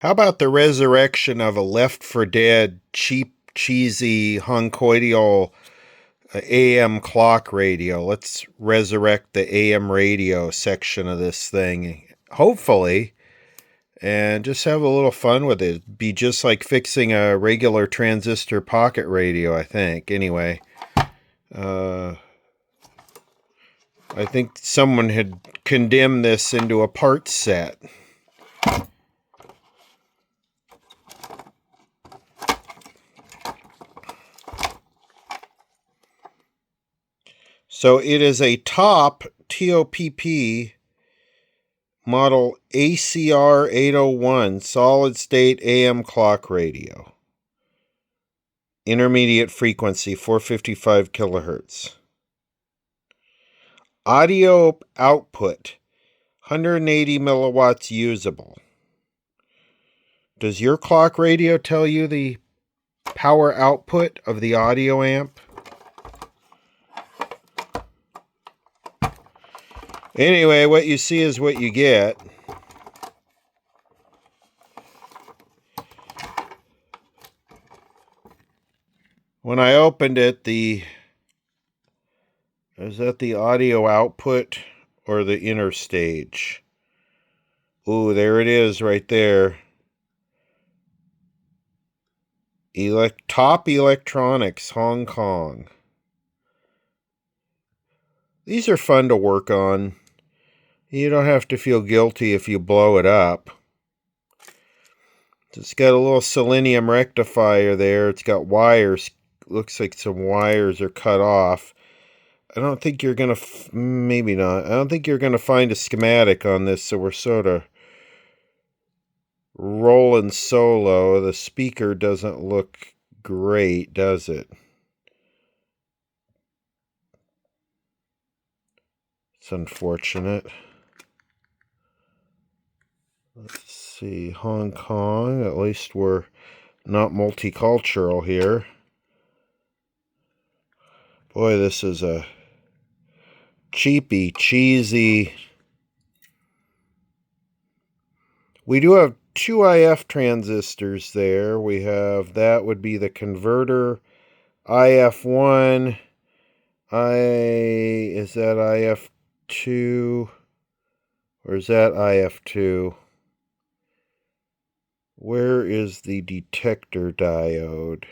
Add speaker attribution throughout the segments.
Speaker 1: How about the resurrection of a Left for Dead, cheap, cheesy, honkoidial AM clock radio? Let's resurrect the AM radio section of this thing, hopefully, and just have a little fun with it. Be just like fixing a regular transistor pocket radio, I think. Anyway, I think someone had condemned this into a parts set. So it is a TOPP, TOPP, model ACR 801 solid state AM clock radio. Intermediate frequency 455 kilohertz. Audio output 180 milliwatts usable. Does your clock radio tell you the power output of the audio amp? Anyway, what you see is what you get. When I opened it, is that the audio output or the inner stage? Ooh, there it is right there. TOPP Electronics, Hong Kong. These are fun to work on. You don't have to feel guilty if you blow it up. It's got a little selenium rectifier there. It's got wires. Looks like some wires are cut off. I don't think you're going to... maybe not. I don't think you're going to find a schematic on this, so we're sort of rolling solo. The speaker doesn't look great, does it? It's unfortunate. Let's see, Hong Kong. At least we're not multicultural here. Boy, this is a cheapy, cheesy. We do have two IF transistors there. We have, that would be the converter, IF1. Is that IF2? Or is that IF2? Where is the detector diode?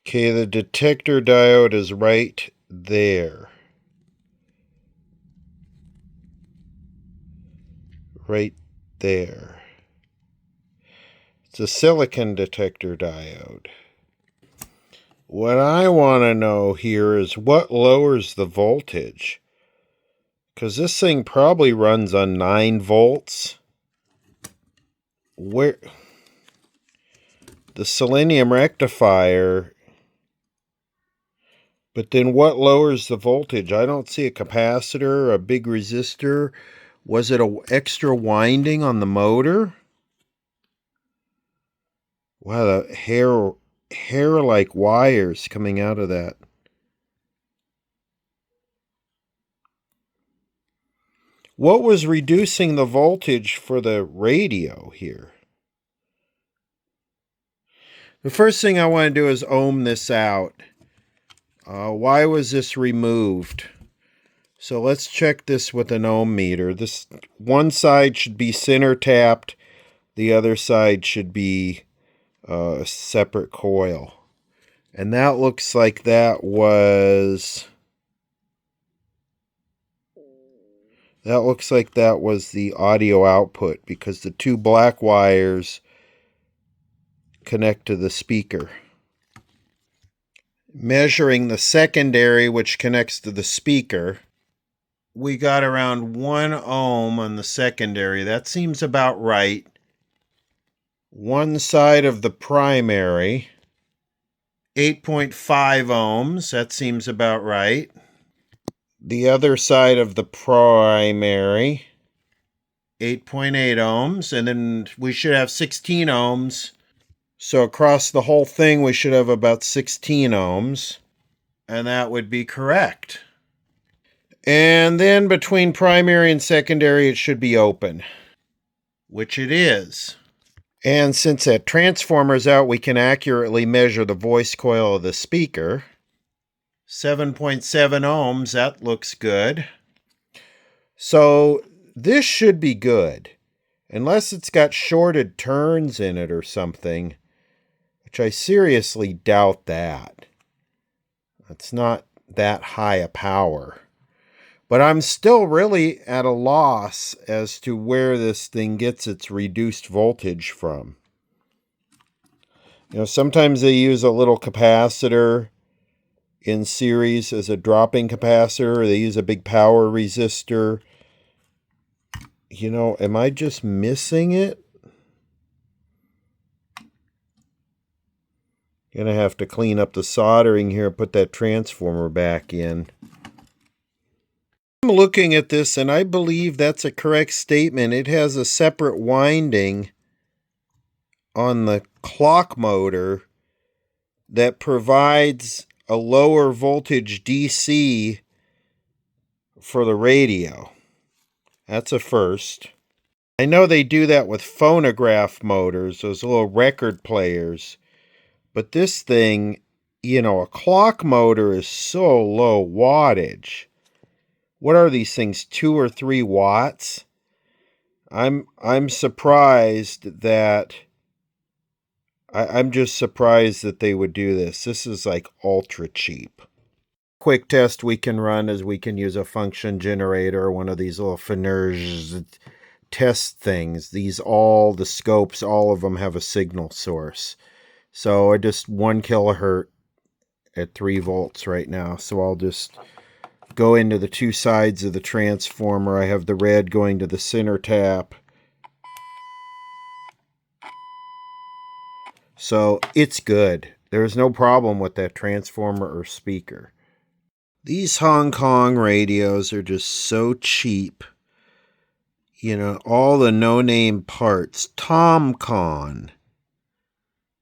Speaker 1: Okay, the detector diode is right there. Right there. It's a silicon detector diode. What I want to know here is what lowers the voltage. Because this thing probably runs on 9 volts. Where the selenium rectifier, but then what lowers the voltage? I don't see a capacitor, a big resistor. Was it an extra winding on the motor? Wow, the hair-like wires coming out of that. What was reducing the voltage for the radio here? The first thing I want to do is ohm this out. Why was this removed? So let's check this with an ohm meter. This one side should be center tapped. The other side should be a separate coil. And that looks like that was... that looks like that was the audio output because the two black wires connect to the speaker. Measuring the secondary, which connects to the speaker, we got around 1 ohm on the secondary. That seems about right. One side of the primary, 8.5 ohms. That seems about right. The other side of the primary, 8.8 ohms. And then we should have 16 ohms. So across the whole thing, we should have about 16 ohms. And that would be correct. And then between primary and secondary, it should be open, which it is. And since that transformer's out, we can accurately measure the voice coil of the speaker. 7.7 ohms, that looks good. So this should be good, unless it's got shorted turns in it or something, which I seriously doubt that. It's not that high a power. But I'm still really at a loss as to where this thing gets its reduced voltage from. You know, sometimes they use a little capacitor in series as a dropping capacitor, or they use a big power resistor. You know, am I just missing it? Gonna have to clean up the soldering here, put that transformer back in. I'm looking at this and I believe that's a correct statement. It has a separate winding on the clock motor that provides a lower voltage DC for the radio. That's a first. I know they do that with phonograph motors, those little record players. But this thing, you know, a clock motor is so low wattage. What are these things, 2 or 3 watts? I'm surprised that I'm just surprised that they would do this. This is like ultra cheap. Quick test we can run is we can use a function generator or one of these little Fenerge test things. The scopes, all of them have a signal source. So I just 1 kilohertz at 3 volts right now. So I'll just go into the 2 sides of the transformer. I have the red going to the center tap. So it's good. There's no problem with that transformer or speaker. These Hong Kong radios are just so cheap. You know, all the no-name parts. TomCon.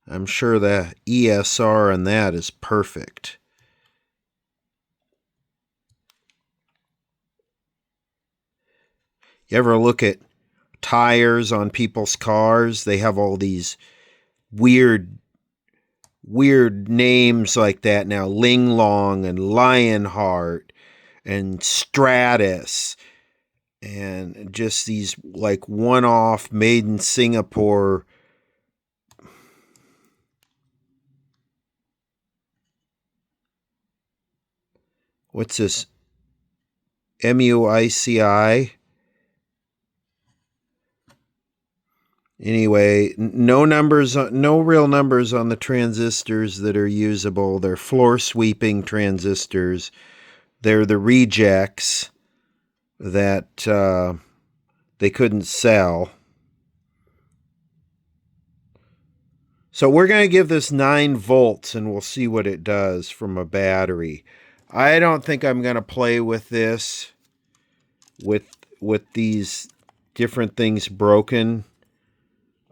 Speaker 1: I'm sure the ESR on that is perfect. You ever look at tires on people's cars? They have all these weird names like that now. Ling Long and Lionheart and Stratus. And just these like one-off made in Singapore. What's this? MUICI? Anyway, no real numbers on the transistors that are usable. They're floor sweeping transistors. They're the rejects that they couldn't sell. So we're going to give this 9 volts and we'll see what it does from a battery. I don't think I'm going to play with this with these different things broken.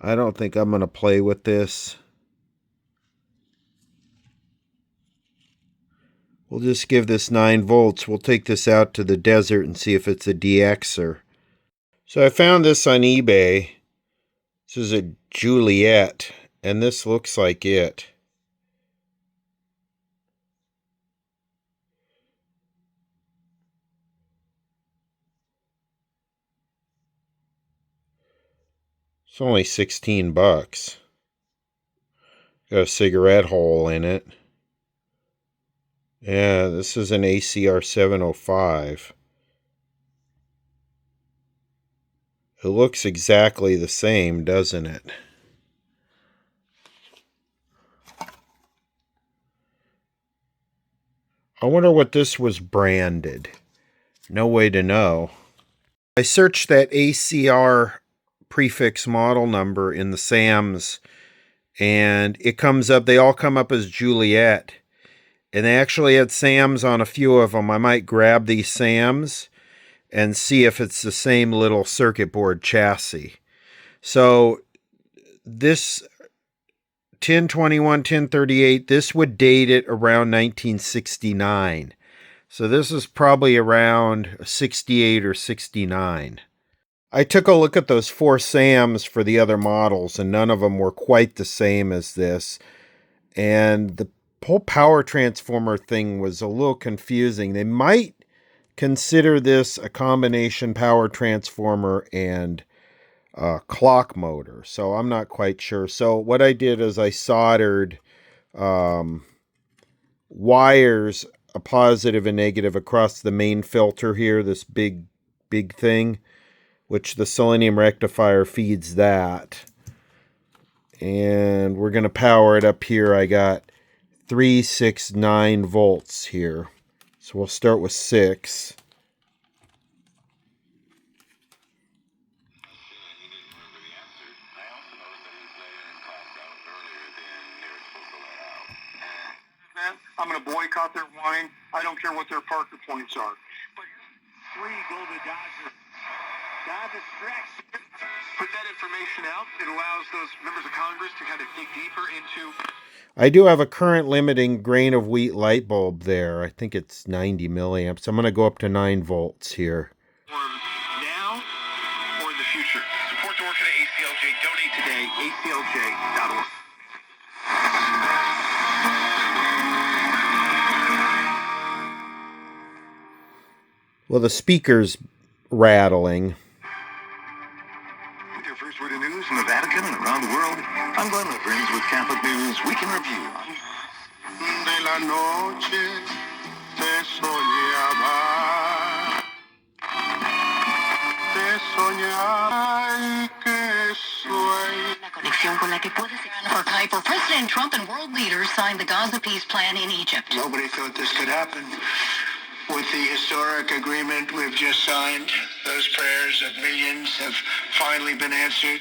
Speaker 1: I don't think I'm going to play with this. We'll just give this 9 volts. We'll take this out to the desert and see if it's a DXer. So I found this on eBay. This is a Juliette, and this looks like it. It's only 16 bucks. Got a cigarette hole in it. Yeah, this is an ACR 705. It looks exactly the same, doesn't it? I wonder what this was branded. No way to know. I searched that ACR prefix model number in the SAMs, and it comes up, they all come up as Juliette. And they actually had SAMs on a few of them. I might grab these SAMs and see if it's the same little circuit board chassis. So this 1021, 1038, this would date it around 1969. So this is probably around 68 or 69. I took a look at those 4 SAMs for the other models, and none of them were quite the same as this. And the whole power transformer thing was a little confusing. They might consider this a combination power transformer and clock motor, so I'm not quite sure. So what I did is I soldered wires, a positive and negative, across the main filter here, this big thing, which the selenium rectifier feeds that. And we're going to power it up here. I got 3, 6, 9 volts here. So we'll start with 6.
Speaker 2: I'm going to boycott their wine. I don't care what their Parker points are. But 3 go to Dodgers. Dodgers tracks. Put that information out. It allows those members of Congress to kind of dig deeper into.
Speaker 1: I do have a current limiting grain of wheat light bulb there. I think it's 90 milliamps. I'm going to go up to 9 volts here.
Speaker 2: Now or in the future. Support the work of the ACLJ. Donate today. ACLJ.org.
Speaker 1: Well, the speaker's rattling.
Speaker 2: With your first word of news from the Vatican and around the world, I'm Glenn Friends with Catholic News Week in Review. De la noche te soñaba. Te soñaba que sueña. La conexión con la que puedes for Kuiper. President Trump and world leaders signed the Gaza peace plan in Egypt. Nobody thought this could happen. With the historic agreement we've just signed, those prayers of millions have finally been answered.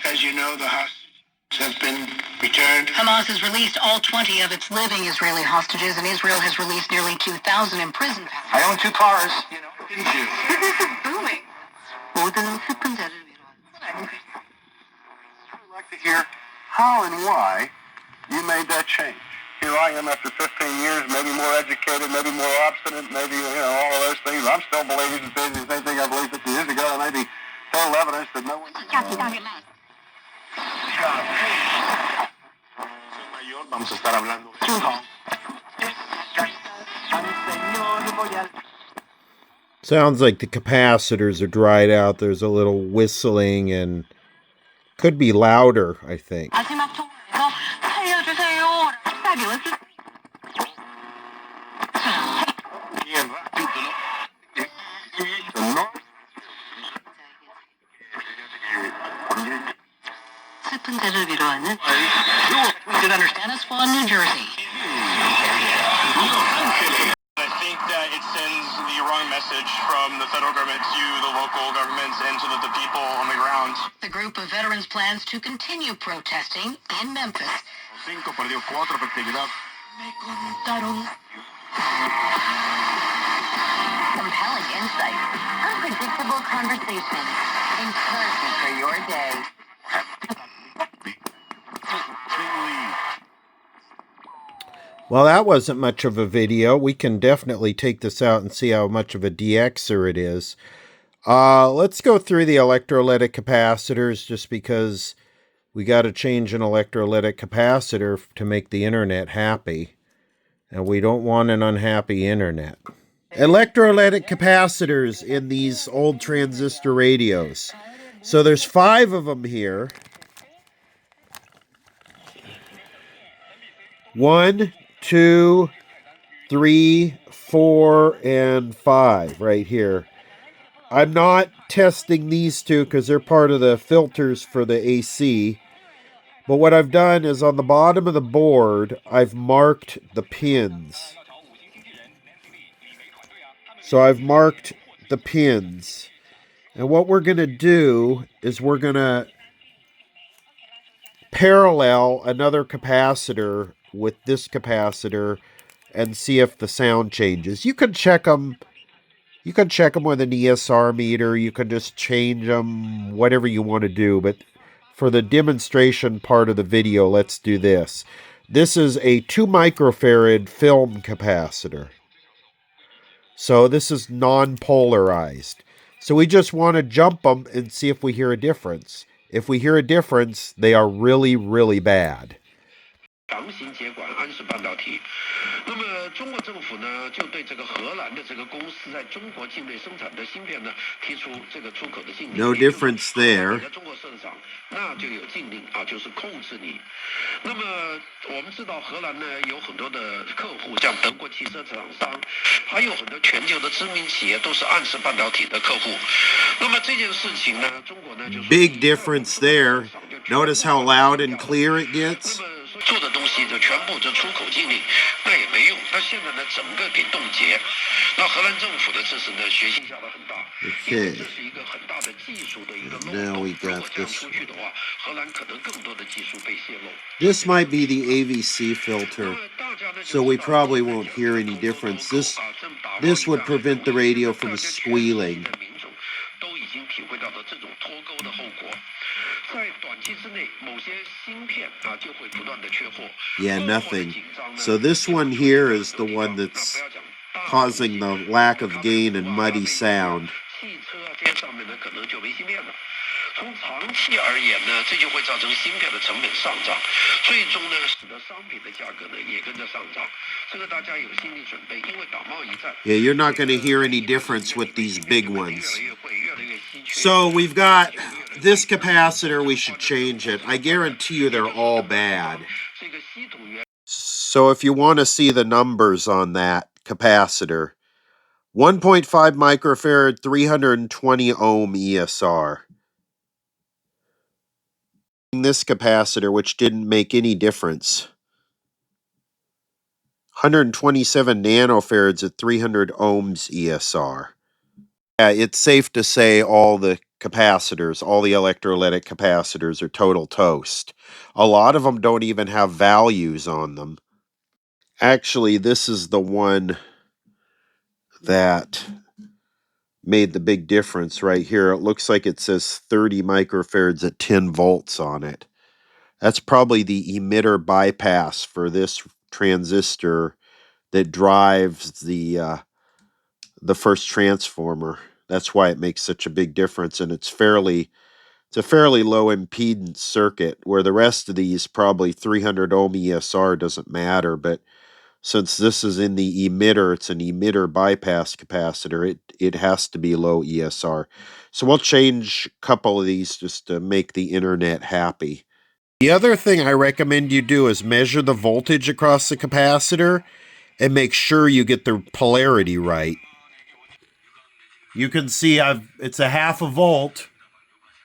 Speaker 2: As you know, the hostages have been returned. Hamas has released all 20 of its living Israeli hostages, and Israel has released nearly 2,000 imprisoned. I own 2 cars. You know, didn't you? This is booming. I'd like to hear how and why you made that change. Here I am after 15 years, maybe more educated, maybe more obstinate, maybe, all of those things. I'm still believing the same thing I believed 50 years ago, and maybe total evidence that no one... Vamos a estar hablando.
Speaker 1: Sounds like the capacitors are dried out. There's a little whistling and could be louder, I think.
Speaker 2: We could understand us in New Jersey. I think that it sends the wrong message from the federal government to the local governments and to the people on the ground. The group of veterans plans to continue protesting in Memphis. Compelling insight, unpredictable conversations, encouragement for your day.
Speaker 1: Well, that wasn't much of a video. We can definitely take this out and see how much of a DXer it is. Let's go through the electrolytic capacitors just because we got to change an electrolytic capacitor to make the internet happy. And we don't want an unhappy internet. Electrolytic capacitors in these old transistor radios. So there's 5 of them here. 1, 2, 3, 4, and 5 right here. I'm not testing these 2 because they're part of the filters for the AC. But what I've done is on the bottom of the board, I've marked the pins. So I've marked the pins. And what we're going to do is we're going to parallel another capacitor with this capacitor and see if the sound changes. You can check them. You can check them with an ESR meter. You can just change them, whatever you want to do. But for the demonstration part of the video, let's do this. This is a 2 microfarad film capacitor. So this is non-polarized. So we just want to jump them and see if we hear a difference. If we hear a difference, they are really, really bad.
Speaker 2: 强行接管安氏半导体。那么，中国政府呢，就对这个荷兰的这个公司在中国境内生产的芯片呢，提出这个出口的禁令。
Speaker 1: No difference there.
Speaker 2: 在中国设厂，那就有禁令啊，就是控制你。那么，我们知道荷兰呢有很多的客户，像德国汽车厂商，还有很多全球的知名企业都是安氏半导体的客户。那么这件事情呢，中国呢就是
Speaker 1: Big difference there. Notice how loud and clear it gets.
Speaker 2: 做的东西就全部就出口禁令，那也没用。那现在呢，整个给冻结。那荷兰政府的这是呢，决心下的很大。
Speaker 1: Okay.
Speaker 2: 这是一个很大的技术的一个漏洞。
Speaker 1: Now we
Speaker 2: 如
Speaker 1: got
Speaker 2: 果这样
Speaker 1: this.
Speaker 2: 出去的话，荷兰可能更多的技术被泄露。
Speaker 1: This might be the AVC filter, so we probably won't hear any difference. This would prevent the radio from squealing.
Speaker 2: 都已经体会到的这种脱钩的后果。 在短期之内，某些芯片啊就会不断的缺货。
Speaker 1: Yeah, nothing. So this one here is the one that's causing the lack of gain and muddy sound.
Speaker 2: 汽车这些上面呢，可能就没芯片了。从长期而言呢，这就会造成芯片的成本上涨，最终呢，使得商品的价格呢也跟着上涨。这个大家有心理准备，因为打贸易战。
Speaker 1: Yeah, you're not going to hear any difference with these big ones. So we've got this capacitor, we should change it. I guarantee you they're all bad. So if you want to see the numbers on that capacitor, 1.5 microfarad, 320 ohm ESR. This capacitor, which didn't make any difference. 127 nanofarads at 300 ohms ESR. Yeah, it's safe to say all the capacitors, all the electrolytic capacitors are total toast. A lot of them don't even have values on them. Actually, this is the one that made the big difference right here. It looks like it says 30 microfarads at 10 volts on it. That's probably the emitter bypass for this transistor that drives the first transformer. That's why it makes such a big difference, and it's a fairly low impedance circuit, where the rest of these, probably 300 ohm ESR, doesn't matter, but since this is in the emitter, it's an emitter bypass capacitor, it has to be low ESR. So we'll change a couple of these just to make the internet happy. The other thing I recommend you do is measure the voltage across the capacitor and make sure you get the polarity right. You can see it's a half a volt,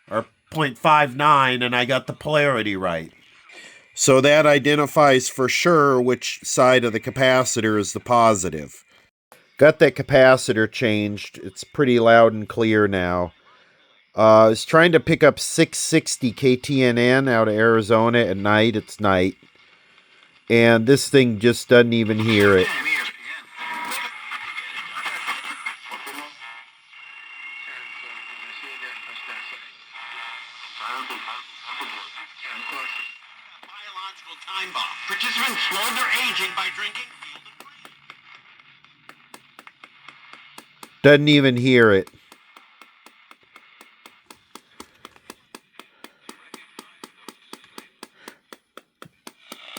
Speaker 1: or 0.59, and I got the polarity right. So that identifies for sure which side of the capacitor is the positive. Got that capacitor changed. It's pretty loud and clear now. I was trying to pick up 660 KTNN out of Arizona at night. It's night. And this thing just doesn't even hear it.
Speaker 2: Biological time bomb. Participants slowed their aging by drinking.
Speaker 1: Doesn't even hear it.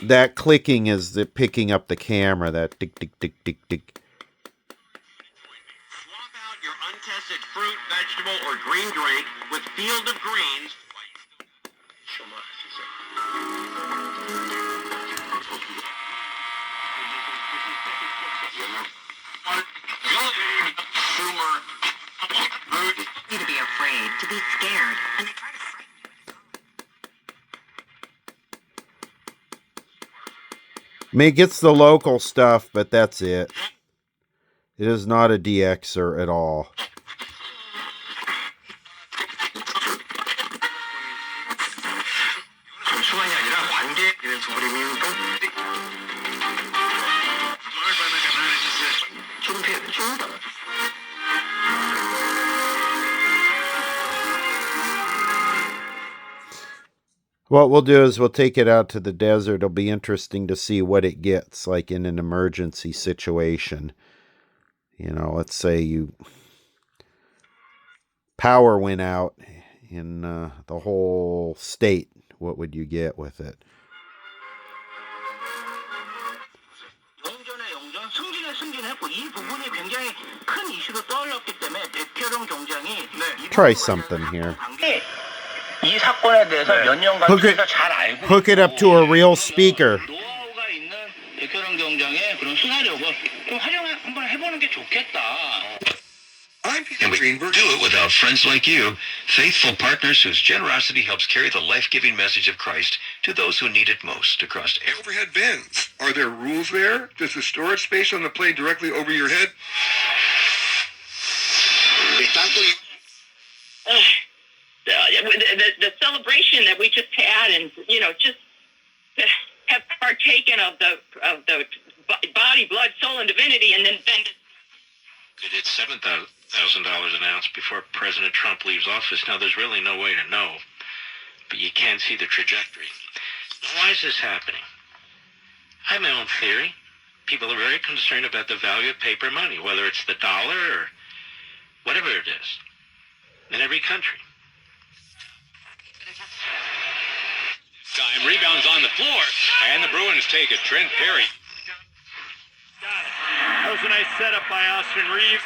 Speaker 1: That clicking is the picking up the camera. That tick, tick, tick, tick, tick.
Speaker 2: Swap out your untested fruit, vegetable, or green drink with Field of Greens. To be afraid, to be scared, and they try to frighten
Speaker 1: I mean, it gets the local stuff, but that's it. It is not a DXer at all. What we'll do is we'll take it out to the desert. It'll be interesting to see what it gets, like in an emergency situation. let's say power went out in the whole state. What would you get with it? Try something here. Hook it up to a real speaker.
Speaker 2: And we do it without friends like you, faithful partners whose generosity helps carry the life-giving message of Christ to those who need it most across overhead bins. Are there rules there? Does the storage space on the plane directly over your head?
Speaker 3: The celebration that we just had, and just have partaken of the body, blood, soul, and divinity, and then
Speaker 2: It hit $7,000 an ounce before President Trump leaves office. Now, there's really no way to know, but you can see the trajectory. Why is this happening? I have my own theory. People are very concerned about the value of paper money, whether it's the dollar or whatever it is, in every country.
Speaker 4: Time rebounds on the floor, and the Bruins take it. Trent Perry.
Speaker 5: That was a nice setup by Austin Reeves.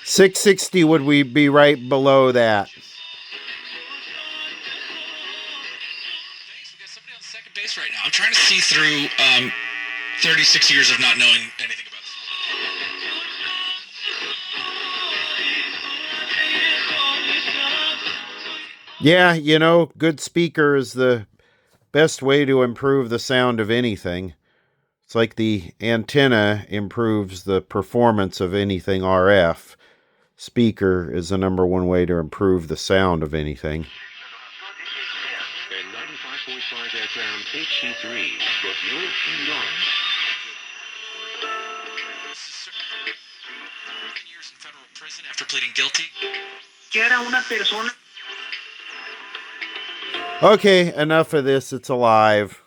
Speaker 1: .660 would we be right below that?
Speaker 6: We got somebody on second base right now. I'm trying to see through 36 years of not knowing anything about this.
Speaker 1: Yeah, good speaker is the best way to improve the sound of anything. It's like the antenna improves the performance of anything RF. Speaker is the number one way to improve the sound of anything.
Speaker 2: And 95.5 FM HC3 was your
Speaker 6: Years in federal prison after pleading guilty.
Speaker 1: Okay, enough of this. It's alive.